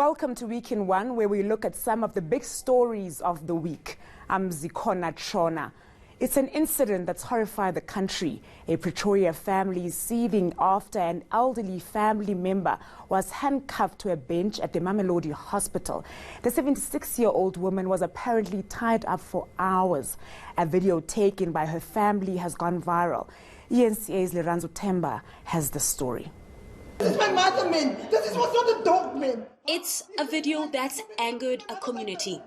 Welcome to Week in One, where we look at some of the big stories of the week. I'm Zikona Chona. It's an incident that's horrified the country. A Pretoria family is seething after an elderly family member was handcuffed to a bench at the Mamelodi hospital. The 76-year-old woman was apparently tied up for hours. A video taken by her family has gone viral. ENCA's Leranzo Temba has the story. This is my mother, man. This was not a dog, man. It's a video that's angered a community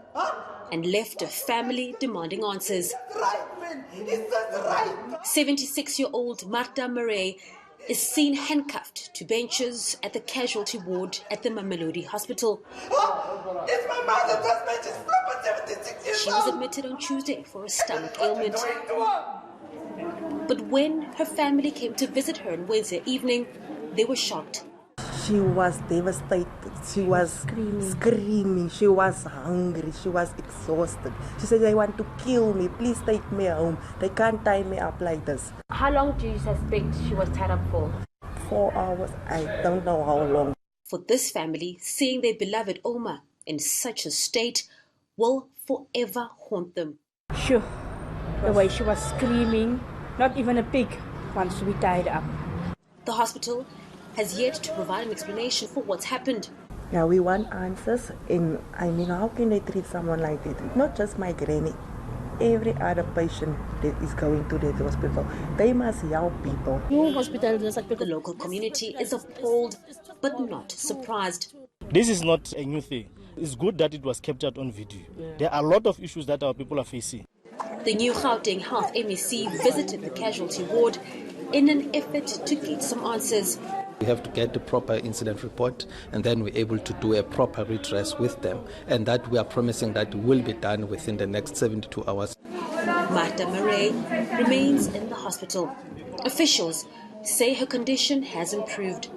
and left a family demanding answers. Right, man. It's not right. 76-year-old Martha Murray is seen handcuffed to benches at the casualty ward at the Mamelodi hospital. It's my mother, just man. She's proper 76 years She old. was admitted on Tuesday for a stomach ailment. But when her family came to visit her on Wednesday evening, they were shocked. She was devastated. She was screaming. She was hungry. She was exhausted. She said, "They want to kill me. Please take me home. They can't tie me up like this." How long do you suspect she was tied up for? 4 hours. I don't know how long. For this family, seeing their beloved Oma in such a state will forever haunt them. Sure, the way she was screaming, not even a pig wants to be tied up. The hospital has yet to provide an explanation for what's happened. Yeah, we want answers. How can they treat someone like that? Not just my granny. Every other patient that is going to the hospital, they must help people. The local community is appalled but not surprised. This is not a new thing. It's good that it was captured on video. There are a lot of issues that our people are facing. The new Gauteng Health MEC visited the casualty ward in an effort to get some answers. We have to get the proper incident report, and then we're able to do a proper redress with them, and that we are promising that will be done within the next 72 hours. Martha Murray remains in the hospital. Officials say her condition has improved.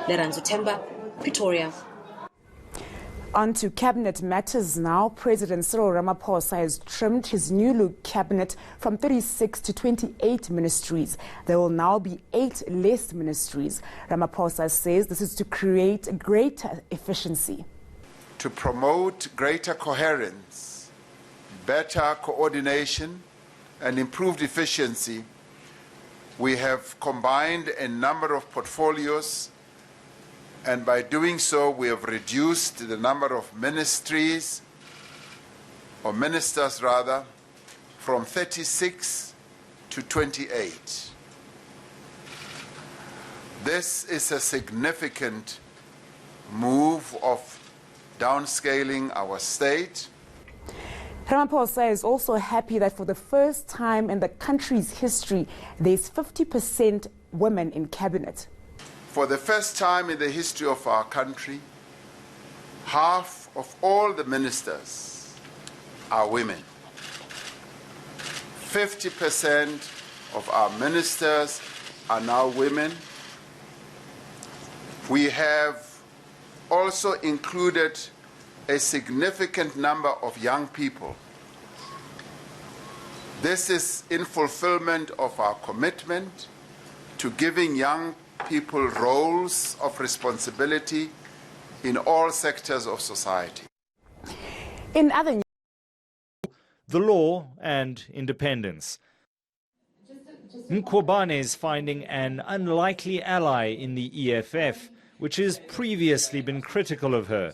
Leranzo Temba, Pretoria. On to cabinet matters now. President Cyril Ramaphosa has trimmed his new look cabinet from 36 to 28 ministries. There will now be 8 less ministries. Ramaphosa says this is to create greater efficiency. To promote greater coherence, better coordination, and improved efficiency, we have combined a number of portfolios, and by doing so, we have reduced the number of ministries, or ministers rather, from 36 to 28. This is a significant move of downscaling our state. Ramaphosa is also happy that for the first time in the country's history, there's 50% women in cabinet. For the first time in the history of our country, half of all the ministers are women. 50% of our ministers are now women. We have also included a significant number of young people. This is in fulfillment of our commitment to giving young people roles of responsibility in all sectors of society. In other news, the law and independence. Mkhwebane is finding an unlikely ally in the EFF, which has previously been critical of her.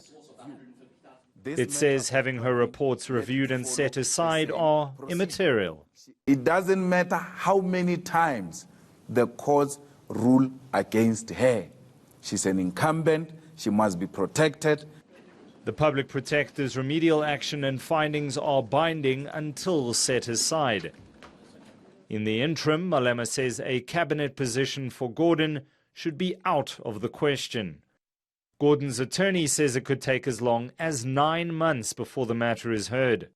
It says having her reports reviewed and set aside are immaterial. It doesn't matter how many times the courts rule against her. She's an incumbent. She must be protected. The public protector's remedial action and findings are binding until set aside. In the interim, Malema says a cabinet position for Gordon should be out of the question. Gordon's attorney says it could take as long as 9 months before the matter is heard.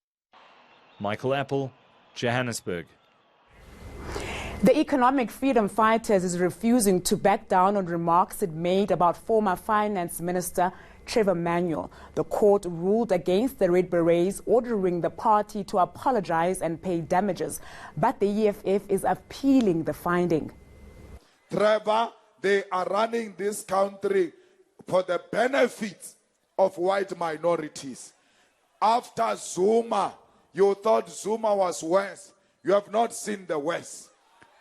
Michael Apple, Johannesburg. the Economic Freedom Fighters is refusing to back down on remarks it made about former Finance Minister Trevor Manuel. The court ruled against the Red Berets, ordering the party to apologize and pay damages. But the EFF is appealing the finding. Trevor, they are running this country for the benefits of white minorities. After Zuma, you thought Zuma was worse. You have not seen the worst.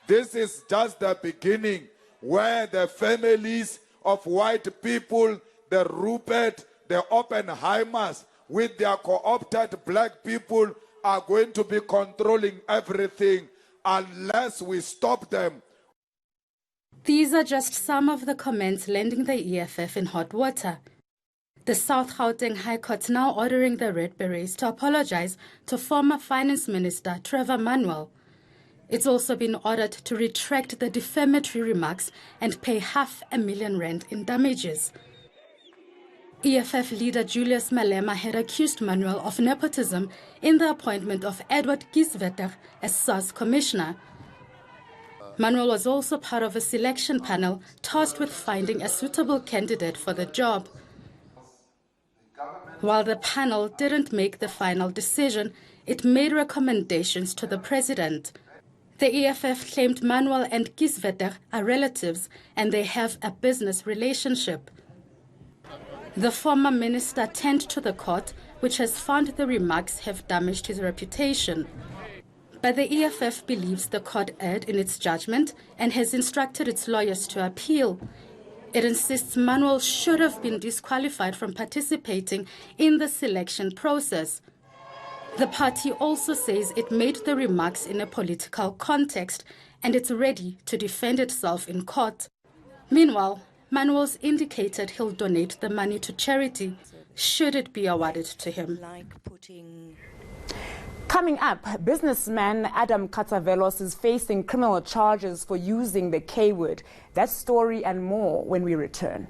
This is just the beginning, where the families of white people, the Rupert, the Oppenheimers, with their co-opted black people, are going to be controlling everything unless we stop them. These are just some of the comments landing the EFF in hot water. The South Gauteng High Court now ordering the Red Berets to apologize to former Finance Minister Trevor Manuel. It's also been ordered to retract the defamatory remarks and pay R500,000 in damages. EFF leader Julius Malema had accused Manuel of nepotism in the appointment of Edward Kieswetter as SARS commissioner. Manuel was also part of a selection panel tasked with finding a suitable candidate for the job. While the panel didn't make the final decision, it made recommendations to the president. The EFF claimed Manuel and Kieswetter are relatives and they have a business relationship. The former minister turned to the court, which has found the remarks have damaged his reputation. But the EFF believes the court erred in its judgment and has instructed its lawyers to appeal. It insists Manuel should have been disqualified from participating in the selection process. The party also says it made the remarks in a political context and it's ready to defend itself in court. Meanwhile, Manuel's indicated he'll donate the money to charity, should it be awarded to him. Coming up, businessman Adam Katsavelos is facing criminal charges for using the K word. That story and more when we return.